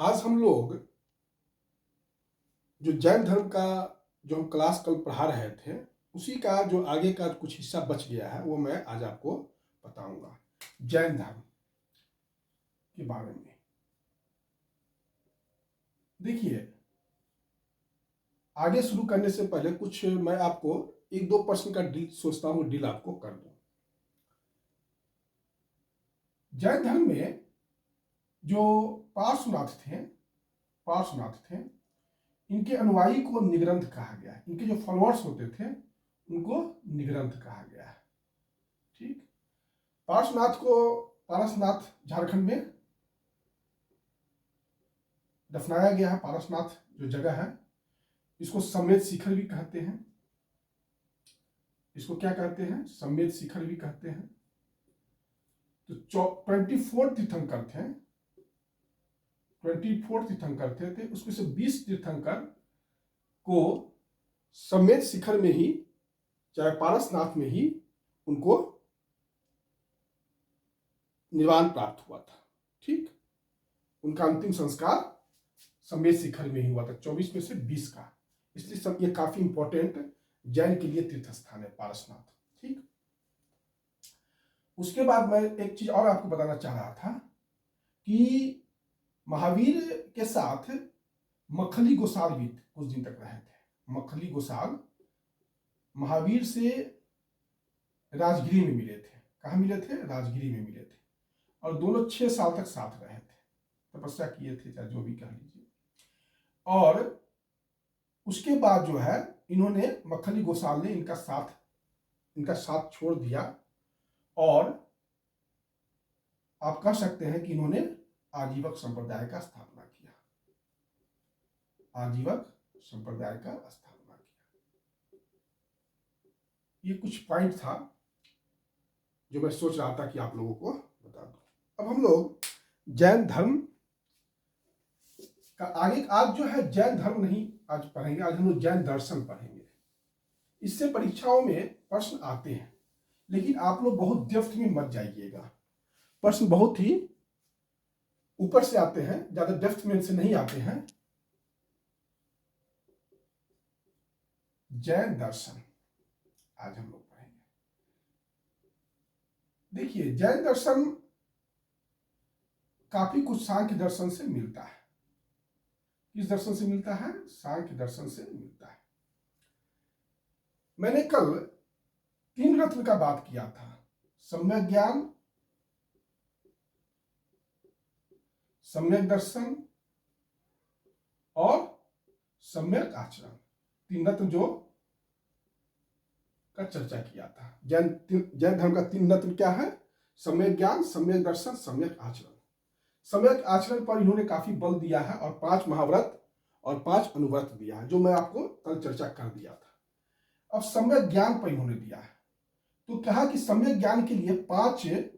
आज हम लोग जो जैन धर्म का जो हम क्लास कल पढ़ा रहे थे, उसी का जो आगे का कुछ हिस्सा बच गया है वो मैं आज आपको बताऊंगा जैन धर्म के बारे में। देखिए, आगे शुरू करने से पहले कुछ मैं आपको एक दो प्रश्न का डील सोचता हूँ, डील आपको कर दूं। जैन धर्म में जो पार्श्वनाथ थे, इनके अनुयायी को निग्रंथ कहा गया है। इनके जो फॉलोअर्स होते थे उनको निग्रंथ कहा गया है। ठीक, पार्श्वनाथ को पारसनाथ झारखंड में दफनाया गया है। पारसनाथ जो जगह है, इसको समेत शिखर भी कहते हैं। इसको क्या कहते हैं? समेत शिखर भी कहते हैं। तो 24 तीर्थंकर थे, 24 तीर्थंकर थे। उसमें से 20 तीर्थंकर को समेत शिखर में ही, चाहे पारसनाथ में ही, उनको निर्वाण प्राप्त हुआ था। ठीक, उनका अंतिम संस्कार समेत शिखर में ही हुआ था, 24 में से 20 का। इसलिए सब ये काफी इंपॉर्टेंट जैन के लिए तीर्थ स्थान है पारसनाथ। ठीक, उसके बाद मैं एक चीज और आपको बताना चाह रहा था कि महावीर के साथ मखली गोसाल भी कुछ दिन तक रहे थे। मखली गोसाल महावीर से राजगिरी में मिले थे। कहाँ मिले थे? राजगिरी में मिले थे। और दोनों 6 साल तक साथ रहे थे, तपस्या किए थे, चाहे जो भी कह लीजिए। और उसके बाद जो है, इन्होंने मखली गोसाल ने इनका साथ छोड़ दिया और आप कह सकते हैं कि इन्होंने आजीवक संप्रदाय का स्थापना किया। आजीवक संप्रदाय का स्थापना किया। ये कुछ पॉइंट था जो मैं सोच रहा था कि आप लोगों को बता दूं। अब हम लोग जैन धर्म का आगे, आज जो है जैन धर्म नहीं आज पढ़ेंगे, आज हम लोग जैन दर्शन पढ़ेंगे। इससे परीक्षाओं में प्रश्न आते हैं, लेकिन आप लोग बहुत डेप्थ में मत जाइएगा। प्रश्न बहुत ही ऊपर से आते हैं, ज्यादा डेप्थ में से नहीं आते हैं। जैन दर्शन आज हम लोग पढ़ेंगे। देखिए, जैन दर्शन काफी कुछ सांख्य दर्शन से मिलता है। किस दर्शन से मिलता है? सांख्य दर्शन से मिलता है। मैंने कल 3 रत्न का बात किया था, सम्यक ज्ञान, सम्यक दर्शन और सम्यक आचरण। 3 रत्न जो का चर्चा किया था। जैन धर्म का 3 रत्न क्या है? सम्यक ज्ञान, सम्यक दर्शन, सम्यक आचरण। सम्यक आचरण पर इन्होंने काफी बल दिया है और 5 महाव्रत और 5 अनुव्रत दिया है, जो मैं आपको कल चर्चा कर दिया था। अब सम्यक ज्ञान पर इन्होंने दिया है, तो कहा कि सम्यक ज्ञान के लिए 5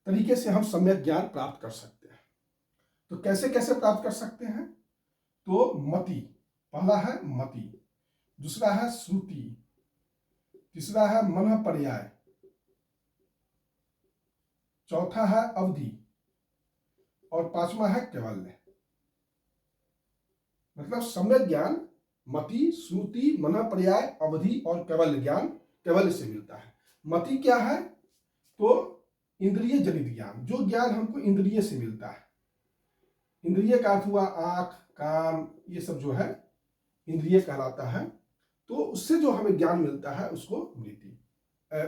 तरीके से हम सम्यक ज्ञान प्राप्त कर सकते हैं। तो कैसे कैसे प्राप्त कर सकते हैं? तो मति, पहला है मति, दूसरा है श्रुति, तीसरा है मन पर्याय, चौथा है अवधि और 5वां है कैवल्य। मतलब सम्यक ज्ञान मति, श्रुति, मन पर्याय, अवधि और कैवल्य ज्ञान कैवल्य से मिलता है। मति क्या है? तो इंद्रिय जनित ज्ञान, जो ज्ञान हमको इंद्रिय से मिलता है। इंद्रिय का अर्थ हुआ आंख, कान, ये सब जो है इंद्रिय कहलाता है। तो उससे जो हमें ज्ञान मिलता है उसको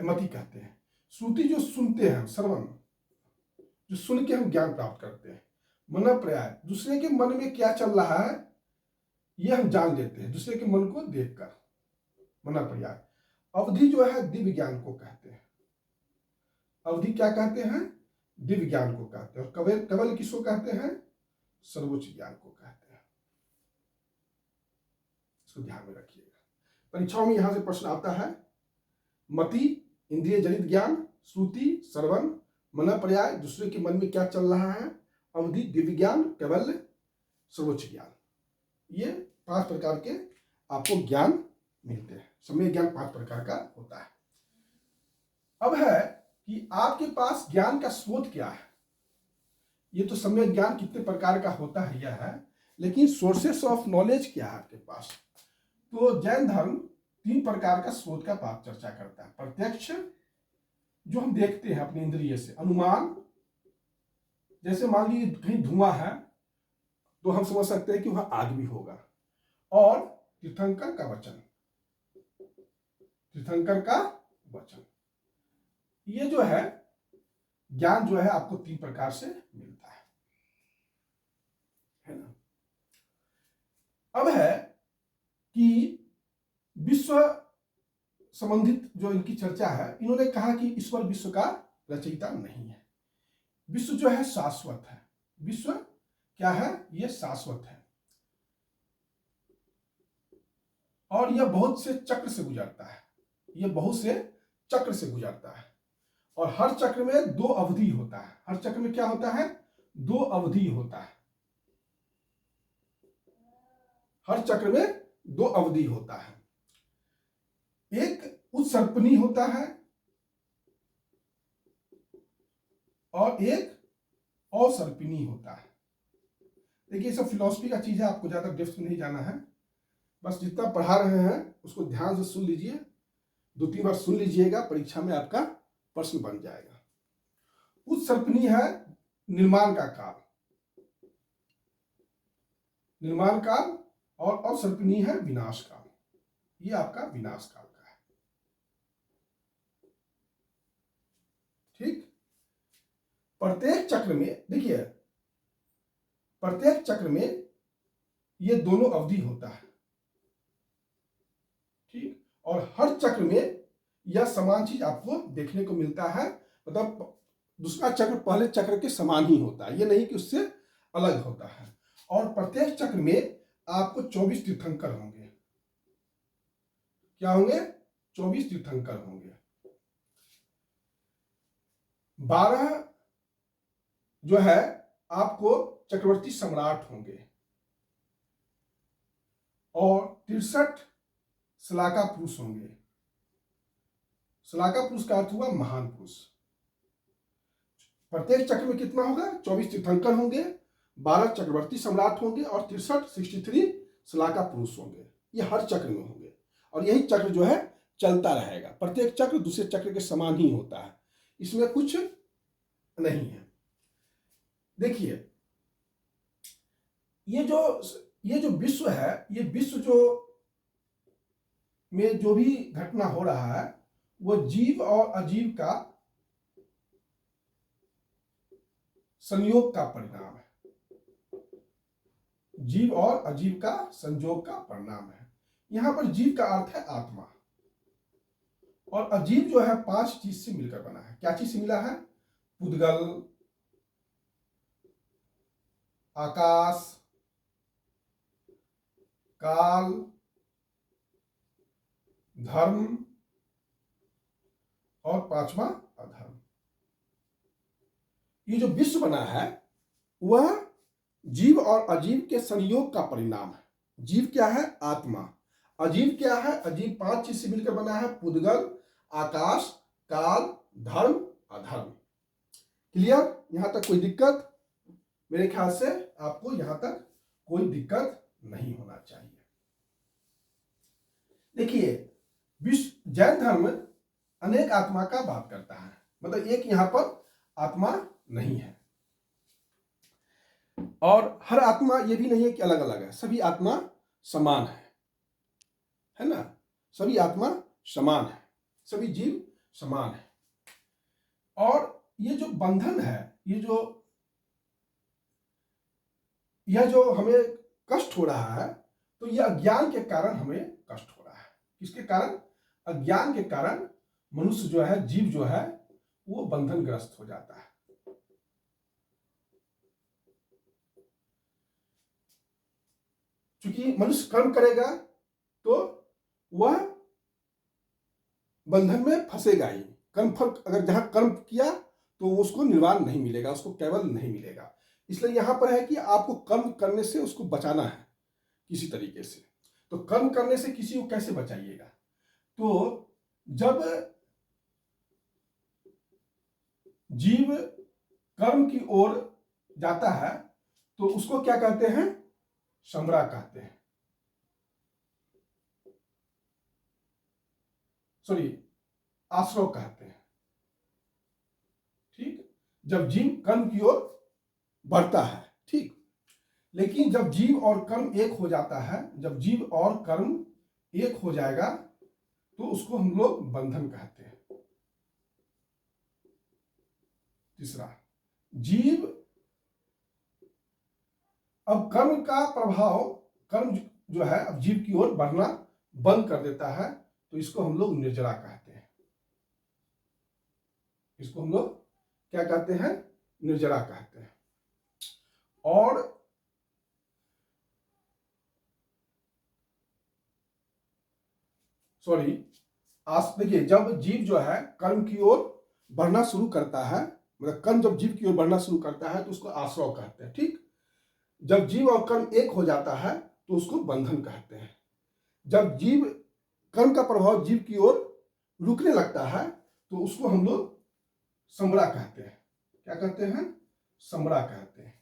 मति कहते हैं। श्रुति जो सुनते हैं, श्रवण, जो सुन के हम ज्ञान प्राप्त करते हैं। मन पर्याय, दूसरे के मन में क्या चल रहा है ये हम जान लेते हैं, दूसरे के मन को देखकर, मन पर्याय। अवधि जो है दिव्य ज्ञान को कहते हैं। अवधि क्या कहते हैं? दिव्य ज्ञान को कहते हैं। और कैवल्य किसको कहते हैं? सर्वोच्च ज्ञान को कहते हैं। इसको ध्यान में रखिएगा, परीक्षाओं में यहां से प्रश्न आता है। मति इंद्रिय जनित ज्ञान, श्रुति श्रवण, मन पर्याय दूसरे के मन में क्या चल रहा है, अवधि दिव्य ज्ञान, कैवल्य सर्वोच्च ज्ञान। ये 5 प्रकार के आपको ज्ञान मिलते हैं। सम्यक ज्ञान 5 प्रकार का होता है। अब है कि आपके पास ज्ञान का स्रोत क्या है। ये तो सम्यक ज्ञान कितने प्रकार का होता है यह है, लेकिन सोर्सेस ऑफ नॉलेज क्या है आपके पास। तो जैन धर्म 3 प्रकार का स्रोत का बात चर्चा करता है। प्रत्यक्ष, जो हम देखते हैं अपने इंद्रिय से। अनुमान, जैसे मान लीजिए कहीं धुआं है तो हम समझ सकते हैं कि वहां आग भी होगा। और तीर्थंकर का वचन, तीर्थंकर का वचन, ये जो है ज्ञान जो है आपको 3 प्रकार से मिलता है ना। अब है कि विश्व संबंधित जो इनकी चर्चा है, इन्होंने कहा कि ईश्वर विश्व का रचयिता नहीं है। विश्व जो है शाश्वत है। विश्व क्या है? ये शाश्वत है और यह बहुत से चक्र से गुजरता है। यह बहुत से चक्र से गुजरता है और हर चक्र में 2 अवधि होता है। हर चक्र में क्या होता है? 2 अवधि होता है। हर चक्र में 2 अवधि होता है। एक उत्सर्पणी होता है और एक अवसर्पिणी होता है। देखिए, सब फिलॉसफी का चीज है, आपको ज्यादा डेप्थ में नहीं जाना है। बस जितना पढ़ा रहे हैं उसको ध्यान से सुन लीजिए, 2-3 बार सुन लीजिएगा, परीक्षा में आपका प्रश्न बन जाएगा। उत्सर्पिणी है निर्माण का काल, निर्माण काल, और अवसर्पिणी है विनाश काल। ये आपका विनाश काल का है। ठीक। प्रत्येक चक्र में देखिए, प्रत्येक चक्र में ये दोनों अवधि होता है। ठीक। और हर चक्र में यह समान चीज आपको देखने को मिलता है। मतलब दूसरा चक्र पहले चक्र के समान ही होता है, ये नहीं कि उससे अलग होता है। और प्रत्येक चक्र में आपको 24 तीर्थंकर होंगे। क्या होंगे? 24 तीर्थंकर होंगे। 12 जो है आपको चक्रवर्ती सम्राट होंगे और 63 शलाका पुरुष होंगे। शलाका पुरुष का अर्थ हुआ महान पुरुष। प्रत्येक चक्र में कितना होगा? 24 तीर्थंकर होंगे, 12 चक्रवर्ती सम्राट होंगे और 63 शलाका पुरुष होंगे। ये हर चक्र में होंगे और यही चक्र जो है चलता रहेगा। प्रत्येक चक्र दूसरे चक्र के समान ही होता है, इसमें कुछ नहीं है। देखिए, ये जो विश्व है, ये विश्व जो में जो भी घटना हो रहा है वो जीव और अजीव का संयोग का परिणाम है। जीव और अजीव का संयोग का परिणाम है। यहां पर जीव का अर्थ है आत्मा और अजीव जो है 5 चीज से मिलकर बना है। क्या चीज से मिला है? पुद्गल, आकाश, काल, धर्म और 5वां अधर्म। ये जो विश्व बना है वह जीव और अजीव के संयोग का परिणाम है। जीव क्या है? आत्मा। अजीव क्या है? अजीव 5 चीज से मिलकर बना है। पुद्गल, आकाश, काल, धर्म, अधर्म। क्लियर? यहां तक कोई दिक्कत? मेरे ख्याल से आपको यहां तक कोई दिक्कत नहीं होना चाहिए। देखिए, विश्व जैन धर्म अनेक आत्मा का बात करता है, मतलब एक यहां पर आत्मा नहीं है। और हर आत्मा ये भी नहीं है कि अलग अलग है, सभी आत्मा समान है ना। सभी आत्मा समान है, सभी जीव समान है। और ये जो बंधन है, यह जो हमें कष्ट हो रहा है, तो यह अज्ञान के कारण हमें कष्ट हो रहा है। किसके कारण? अज्ञान के कारण मनुष्य जो है, जीव जो है, वो बंधनग्रस्त हो जाता है। क्योंकि मनुष्य कर्म करेगा तो वह बंधन में फंसेगा ही। कर्म फल, अगर जहां कर्म किया तो उसको निर्वाण नहीं मिलेगा, उसको केवल नहीं मिलेगा। इसलिए यहां पर है कि आपको कर्म करने से उसको बचाना है किसी तरीके से। तो कर्म करने से किसी को कैसे बचाइएगा? तो जब जीव कर्म की ओर जाता है तो उसको क्या कहते हैं, समरा कहते हैं, सॉरी आश्रव कहते हैं। ठीक, जब जीव कर्म की ओर बढ़ता है। ठीक, लेकिन जब जीव और कर्म एक हो जाता है, जब जीव और कर्म एक हो जाएगा तो उसको हम लोग बंधन कहते हैं। तीसरा, जीव अब कर्म का प्रभाव, कर्म जो है अब जीव की ओर बढ़ना बंद कर देता है तो इसको हम लोग निर्जरा कहते हैं। इसको हम लोग क्या कहते हैं, निर्जरा कहते हैं। और सॉरी देखिए, जब जीव जो है कर्म की ओर बढ़ना शुरू करता है, मतलब कर्म जब जीव की ओर बढ़ना शुरू करता है तो उसको आश्रव कहते हैं। ठीक, जब जीव और कर्म एक हो जाता है तो उसको बंधन कहते हैं। जब जीव कर्म का प्रभाव जीव की ओर रुकने लगता है तो उसको हम लोग समरा कहते हैं। क्या कहते हैं, समरा कहते हैं।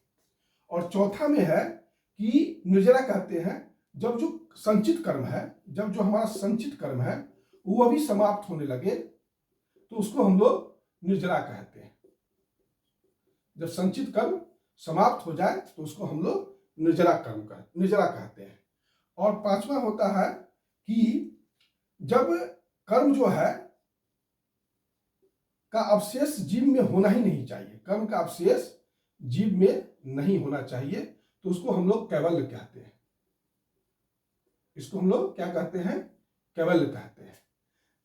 और चौथा में है कि निर्जरा कहते हैं जब जो संचित कर्म है, जब जो हमारा संचित कर्म है वो भी समाप्त होने लगे तो उसको हम लोग निर्जरा कहते हैं। जब संचित कर्म समाप्त हो जाए तो उसको हम लोग निर्जरा कहते हैं। और पांचवा होता है कि जब कर्म जो है का अवशेष जीव में होना ही नहीं चाहिए, कर्म का अवशेष जीव में नहीं होना चाहिए तो उसको हम लोग कैवल्य कहते हैं। इसको हम लोग क्या कहते हैं, कैवल्य कहते हैं।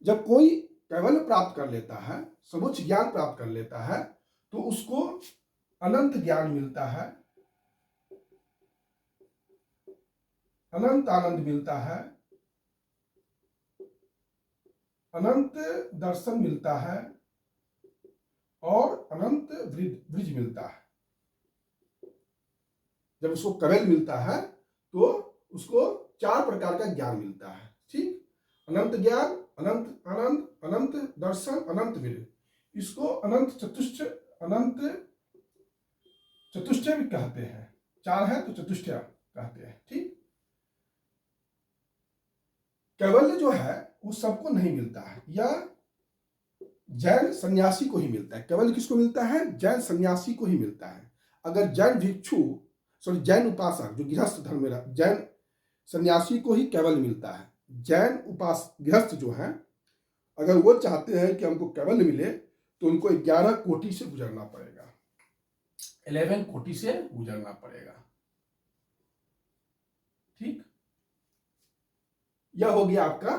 जब कोई कैवल्य प्राप्त कर लेता है, सर्वोच्च ज्ञान प्राप्त कर लेता है तो उसको अनंत ज्ञान मिलता है, अनंत आनंद मिलता है, अनंत दर्शन मिलता है और अनंत ब्रिज मिलता है। जब उसको कैवल्य मिलता है तो उसको 4 प्रकार का ज्ञान मिलता है। ठीक, अनंत ज्ञान, अनंत आनंद, अनंत दर्शन, अनंत ब्रिज। इसको अनंत चतुष्टय भी कहते हैं। 4 है तो चतुष्टय कहते हैं। ठीक, कैवल्य जो है वो सबको नहीं मिलता है, या जैन सन्यासी को ही मिलता है। कैवल्य किसको मिलता है, जैन सन्यासी को ही मिलता है। अगर जैन भिक्षु, सॉरी जैन उपासक जो गृहस्थ धर्म में, जैन सन्यासी को ही कैवल्य मिलता है। जैन गृहस्थ जो है अगर वो चाहते हैं कि हमको कैवल्य मिले तो उनको 11 कोटि से गुजरना पड़ेगा, 11 कोटि से गुजरना पड़ेगा। ठीक, यह हो गया आपका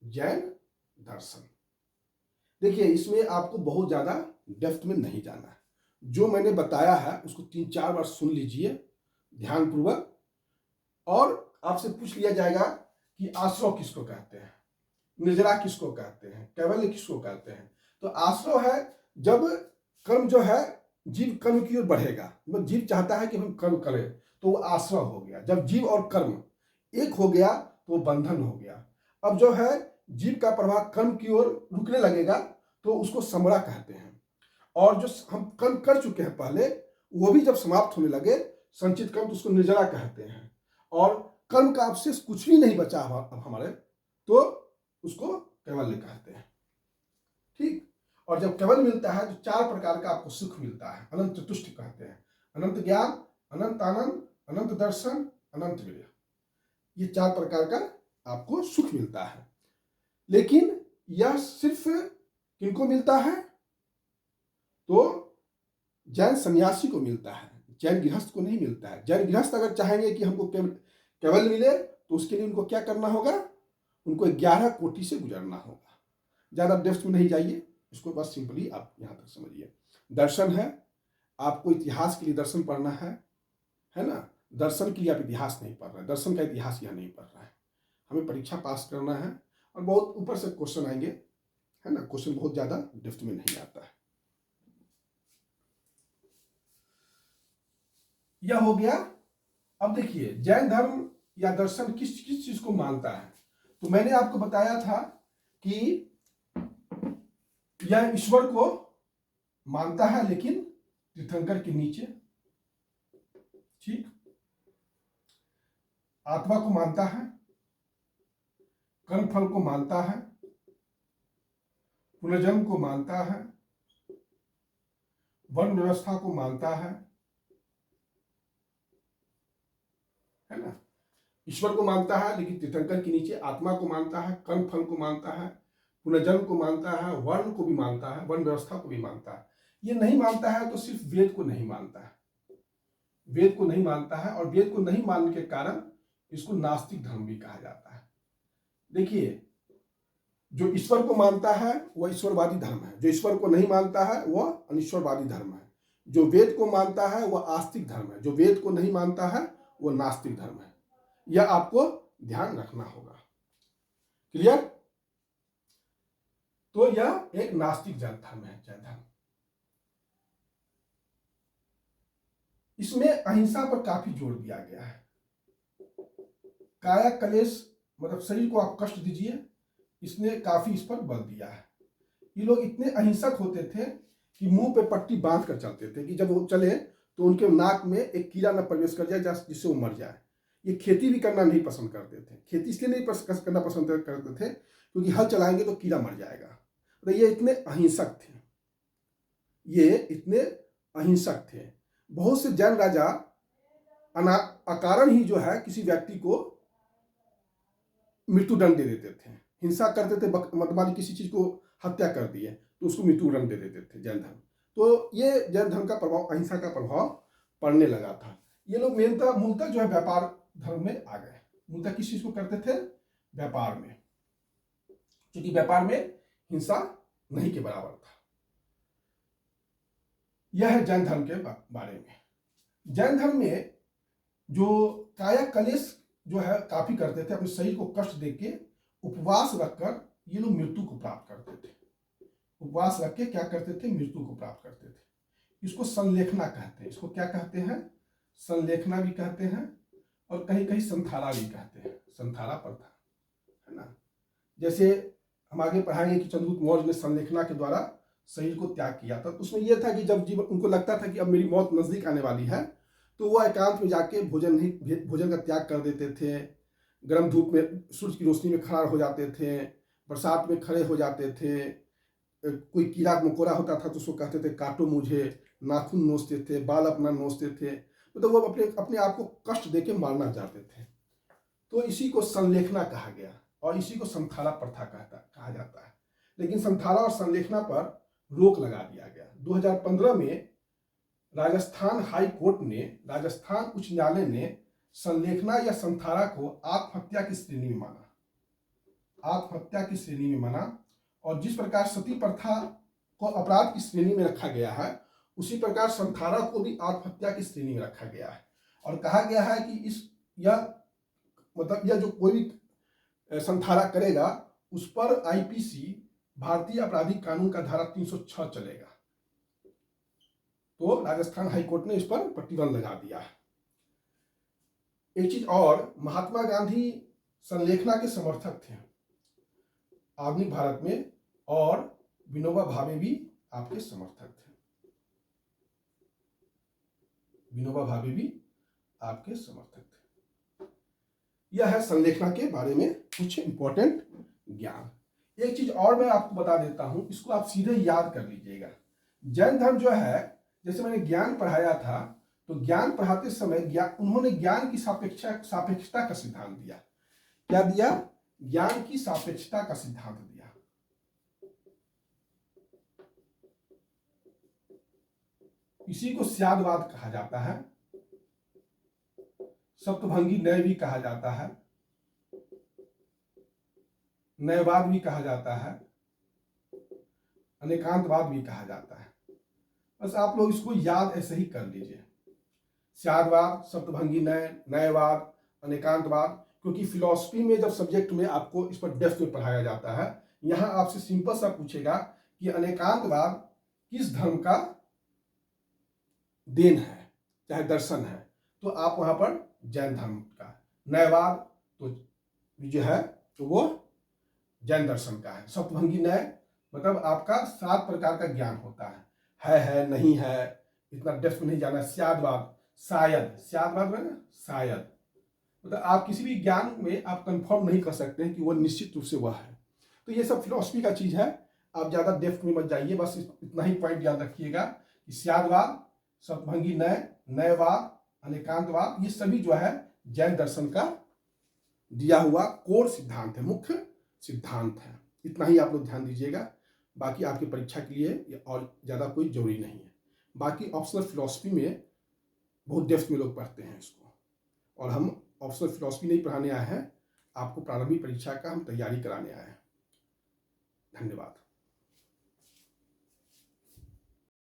जैन दर्शन। देखिए, इसमें आपको बहुत ज्यादा डेप्थ में नहीं जाना है। जो मैंने बताया है उसको 3-4 बार सुन लीजिए ध्यानपूर्वक, और आपसे पूछ लिया जाएगा कि आश्रव किसको कहते हैं, निर्जरा किसको कहते हैं, कैवल्य किसको कहते हैं। तो आश्रव है जब कर्म जो है जीव कर्म की ओर बढ़ेगा, मतलब जीव चाहता है कि हम कर्म करें तो वो आश्रव हो गया। जब जीव और कर्म एक हो गया तो वो बंधन हो गया। अब जो है जीव का प्रभाव कर्म की ओर रुकने लगेगा तो उसको समरा कहते हैं। और जो हम कर्म कर चुके हैं पहले वो भी जब समाप्त होने लगे संचित कर्म तो उसको निर्जरा कहते हैं। और कर्म का अवशेष कुछ भी नहीं बचा अब हमारे तो उसको कैवल्य कहते हैं। ठीक, और जब कैवल्य मिलता है तो 4 प्रकार का आपको सुख मिलता है। अनंत चतुष्ट कहते हैं, अनंत ज्ञान, अनंत आनंद, अनंत दर्शन, अनंत वीर्य। ये 4 प्रकार का आपको सुख मिलता है। लेकिन यह सिर्फ किनको मिलता है, तो जैन सन्यासी को मिलता है, जैन गृहस्थ को नहीं मिलता है। जैन गृहस्थ अगर चाहेंगे कि हमको कैवल्य मिले तो उसके लिए उनको क्या करना होगा, उनको 11 कोटि से गुजरना होगा। ज्यादा डेप्थ में नहीं जाइए, इसको बस सिंपली आप यहां तक समझिए। दर्शन है, आपको इतिहास के लिए दर्शन पढ़ना है ना। दर्शन के लिए आप इतिहास नहीं पढ़ रहे, दर्शन का इतिहास यहाँ नहीं पढ़ रहा है। हमें परीक्षा पास करना है और बहुत ऊपर से क्वेश्चन आएंगे, है ना। क्वेश्चन बहुत ज्यादा डेप्थ में नहीं आता है। यह हो गया। अब देखिए, जैन धर्म या दर्शन किस किस चीज को मानता है। तो मैंने आपको बताया था कि यह ईश्वर को मानता है लेकिन तीर्थंकर के नीचे, ठीक, आत्मा को मानता है, कर्मफल को मानता है, पुनर्जन्म को मानता है, वर्ण व्यवस्था को मानता है ना। ईश्वर को मानता है लेकिन तीर्थंकर के नीचे आत्मा को मानता है, कर्म फल को मानता है, पुनर्जन्म को मानता है, वर्ण को भी मानता है, वर्ण व्यवस्था को भी मानता है। ये नहीं मानता है तो सिर्फ वेद को नहीं मानता है, वेद को नहीं मानता है, और वेद को नहीं मानने के कारण इसको नास्तिक धर्म भी कहा जाता है। देखिए, जो ईश्वर को मानता है वह ईश्वरवादी धर्म है, जो ईश्वर को नहीं मानता है वह अनिश्वरवादी धर्म है। जो वेद को मानता है वह आस्तिक धर्म है, जो वेद को नहीं मानता है वह नास्तिक धर्म है। यह आपको ध्यान रखना होगा। क्लियर? तो यह एक नास्तिक जैन धर्म है, जैन धर्म। इसमें अहिंसा पर काफी जोर दिया गया है। काया कलेश मतलब शरीर को आप कष्ट दीजिए, इसने काफी इस पर बल दिया है। ये लोग इतने अहिंसक होते थे कि मुंह पे पट्टी बांध कर चलते थे कि जब वो चले तो उनके नाक में एक कीड़ा न प्रवेश कर जाए जिससे वो मर जाए। ये खेती भी करना नहीं पसंद करते थे। खेती इसलिए नहीं करना पसंद करते थे क्योंकि हल चलाएंगे तो कीड़ा मर जाएगा। तो ये इतने अहिंसक थे, ये इतने अहिंसक थे। बहुत से जैन राजा अकारण ही जो है किसी व्यक्ति को मृत्युदंड दे देते थे, हिंसा करते थे, मतलब किसी चीज को हत्या कर दिए तो उसको मृत्युदंड दे देते थे जैन धर्म। तो ये जैन धर्म का प्रभाव, अहिंसा का प्रभाव पड़ने लगा था। ये लोग मूलतः जो है व्यापार धर्म में आ गए। मूलतः किस चीज को करते थे? व्यापार में, क्योंकि व्यापार में हिंसा नहीं के बराबर था। यह है जैन धर्म के बारे में। जैन धर्म में जो काया कलेश जो है काफी करते थे, अपने शरीर को कष्ट देके उपवास रखकर ये लोग मृत्यु को प्राप्त करते थे। उपवास रख के क्या करते थे? मृत्यु को प्राप्त करते थे। इसको संलेखना कहते हैं। इसको क्या कहते हैं? संलेखना भी कहते हैं और कहीं कहीं संथाला भी कहते हैं। संथाला प्रथा है ना। जैसे हम आगे पढ़ाएंगे कि चंद्रगुप्त मौर्य ने संलेखना के द्वारा शरीर को त्याग किया था। तो उसमें यह था कि जब जीवन उनको लगता था कि अब मेरी मौत नजदीक आने वाली है तो वह एकांत में जाके भोजन का त्याग कर देते थे। गर्म धूप में सूर्य की रोशनी में खड़ा हो जाते थे, बरसात में खड़े हो जाते थे। कोई कीड़ा मकोड़ा होता था तो उसको कहते थे काटो मुझे, नाखून नोचते थे, बाल अपना नोचते थे। मतलब वो अपने आप को कष्ट देके मारना चाहते थे। तो इसी को संलेखना कहा गया और इसी को संथाला प्रथा कहा जाता है। लेकिन संथाला और संलेखना पर रोक लगा दिया गया। 2015 में राजस्थान हाई कोर्ट ने, राजस्थान उच्च न्यायालय ने संलेखना या संथाला को आत्महत्या की श्रेणी में माना, आत्महत्या की श्रेणी में माना। और जिस प्रकार सती प्रथा को अपराध की श्रेणी में रखा गया है उसी प्रकार संथाला को भी आत्महत्या की श्रेणी में रखा गया है। और कहा गया है कि यह जो कोई भी संथाला करेगा उस पर आईपीसी, भारतीय आपराधिक कानून का धारा 306 चलेगा। तो राजस्थान हाईकोर्ट ने इस पर प्रतिबंध लगा दिया है। एक चीज और, महात्मा गांधी संलेखना के समर्थक थे आधुनिक भारत में, और विनोबा भावे भी आपके समर्थक थे। विनोबा भावे भी आपके समर्थक थे। यह है संलेखना के बारे में कुछ इंपॉर्टेंट ज्ञान। एक चीज और मैं आपको बता देता हूं, इसको आप सीधे याद कर लीजिएगा। जैन धर्म जो है, जैसे मैंने ज्ञान पढ़ाया था तो ज्ञान पढ़ाते समय उन्होंने ज्ञान की सापेक्षता का सिद्धांत दिया। क्या दिया? ज्ञान की सापेक्षता का सिद्धांत दिया। इसी को स्यादवाद कहा जाता है, सप्तभंगी न्याय भी कहा जाता है, न्यायवाद भी कहा जाता है, अनेकांतवाद भी कहा जाता है। बस आप लोग इसको याद ऐसे ही कर लीजिए, स्यादवाद, सप्तभंगी न्याय, न्यायवाद, अनेकांतवाद। क्योंकि फिलॉसफी में जब सब्जेक्ट में आपको इस पर डेप्थ में पढ़ाया जाता है, यहां आपसे सिंपल सा पूछेगा कि अनेकांतवाद किस धर्म का देन है, चाहे दर्शन है, तो आप वहां पर जैन धर्म का। न्यायवाद तो जो है तो वो जैन दर्शन का है। सप्तभंगी न्याय मतलब आपका 7 प्रकार का ज्ञान होता है नहीं है, इतना डेप्थ में नहीं जाना। स्यादवाद, शायद, शायद है ना, शायद, मतलब आप किसी भी ज्ञान में आप कंफर्म नहीं कर सकते हैं कि वो निश्चित रूप से वह है। तो ये सब फिलॉसफी का चीज है, आप ज्यादा डेप्थ में मत जाइए, बस इतना ही पॉइंट याद रखिएगा कि शायदवाद, सतभंगी नय, नयवाद, अनेकांतवाद, ये सभी जो है जैन दर्शन का दिया हुआ कोर सिद्धांत है, मुख्य सिद्धांत है। इतना ही आप लोग ध्यान दीजिएगा, बाकी आपकी परीक्षा के लिए और ज़्यादा कोई जरूरी नहीं है। बाकी ऑप्शनल फिलॉसफी में बहुत डेप्थ में लोग पढ़ते हैं इसको, और हम ऑप्शनल फिलॉसफी नहीं पढ़ाने आए हैं, आपको प्रारंभिक परीक्षा का हम तैयारी कराने आए हैं। धन्यवाद।